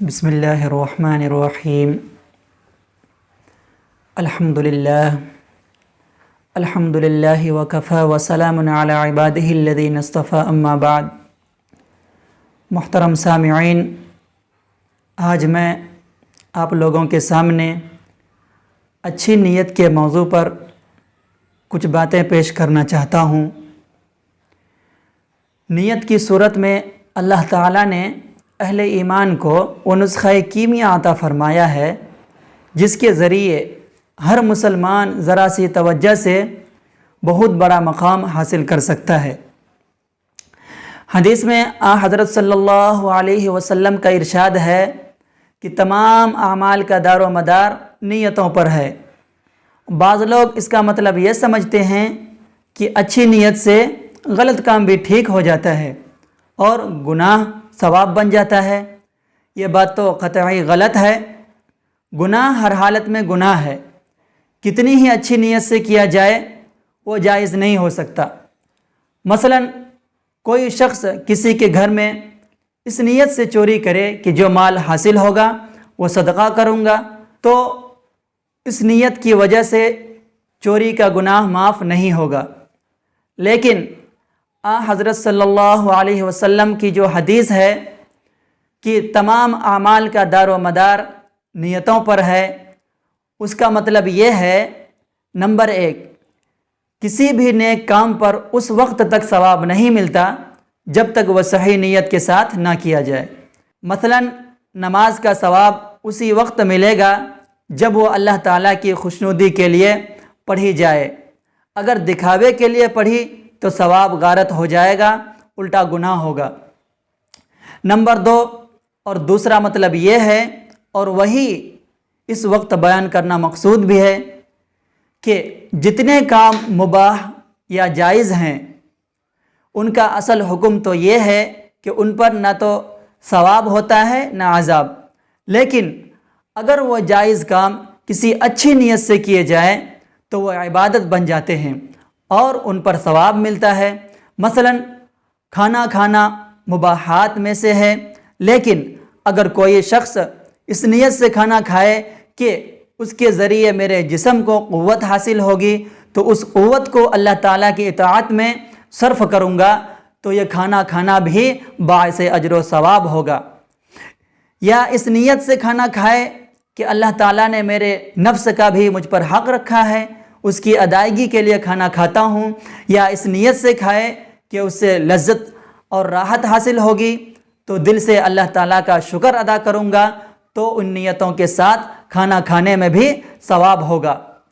بسم اللہ الرحمن الرحیم الحمدللہ وکفی وسلام علی عبادہ الذین اصطفی اما بعد۔ محترم سامعین، آج میں آپ لوگوں کے سامنے اچھی نیت کے موضوع پر کچھ باتیں پیش کرنا چاہتا ہوں۔ نیت کی صورت میں اللہ تعالیٰ نے اہل ایمان کو وہ نسخہ کیمیا عطا فرمایا ہے جس کے ذریعے ہر مسلمان ذرا سی توجہ سے بہت بڑا مقام حاصل کر سکتا ہے۔ حدیث میں حضرت صلی اللہ علیہ وسلم کا ارشاد ہے کہ تمام اعمال کا دار و مدار نیتوں پر ہے۔ بعض لوگ اس کا مطلب یہ سمجھتے ہیں کہ اچھی نیت سے غلط کام بھی ٹھیک ہو جاتا ہے اور گناہ ثواب بن جاتا ہے۔ یہ بات تو قطعی غلط ہے۔ گناہ ہر حالت میں گناہ ہے، کتنی ہی اچھی نیت سے کیا جائے وہ جائز نہیں ہو سکتا۔ مثلا کوئی شخص کسی کے گھر میں اس نیت سے چوری کرے کہ جو مال حاصل ہوگا وہ صدقہ کروں گا، تو اس نیت کی وجہ سے چوری کا گناہ معاف نہیں ہوگا۔ لیکن حضرت صلی اللہ علیہ وسلم کی جو حدیث ہے کہ تمام اعمال کا دار و مدار نیتوں پر ہے، اس کا مطلب یہ ہے، نمبر 1، کسی بھی نیک کام پر اس وقت تک ثواب نہیں ملتا جب تک وہ صحیح نیت کے ساتھ نہ کیا جائے۔ مثلا نماز کا ثواب اسی وقت ملے گا جب وہ اللہ تعالیٰ کی خوشنودی کے لیے پڑھی جائے۔ اگر دکھاوے کے لیے پڑھی تو ثواب غارت ہو جائے گا، الٹا گناہ ہوگا۔ نمبر 2، اور دوسرا مطلب یہ ہے، اور وہی اس وقت بیان کرنا مقصود بھی ہے، کہ جتنے کام مباح یا جائز ہیں ان کا اصل حکم تو یہ ہے کہ ان پر نہ تو ثواب ہوتا ہے نہ عذاب، لیکن اگر وہ جائز کام کسی اچھی نیت سے کیے جائیں تو وہ عبادت بن جاتے ہیں اور ان پر ثواب ملتا ہے۔ مثلا کھانا کھانا مباحات میں سے ہے، لیکن اگر کوئی شخص اس نیت سے کھانا کھائے کہ اس کے ذریعے میرے جسم کو قوت حاصل ہوگی تو اس قوت کو اللہ تعالیٰ کی اطاعت میں صرف کروں گا، تو یہ کھانا کھانا بھی باعث اجر و ثواب ہوگا۔ یا اس نیت سے کھانا کھائے کہ اللہ تعالیٰ نے میرے نفس کا بھی مجھ پر حق رکھا ہے، اس کی ادائیگی کے لیے کھانا کھاتا ہوں، یا اس نیت سے کھائے کہ اس سے لذت اور راحت حاصل ہوگی تو دل سے اللہ تعالیٰ کا شکر ادا کروں گا، تو ان نیتوں کے ساتھ کھانا کھانے میں بھی ثواب ہوگا۔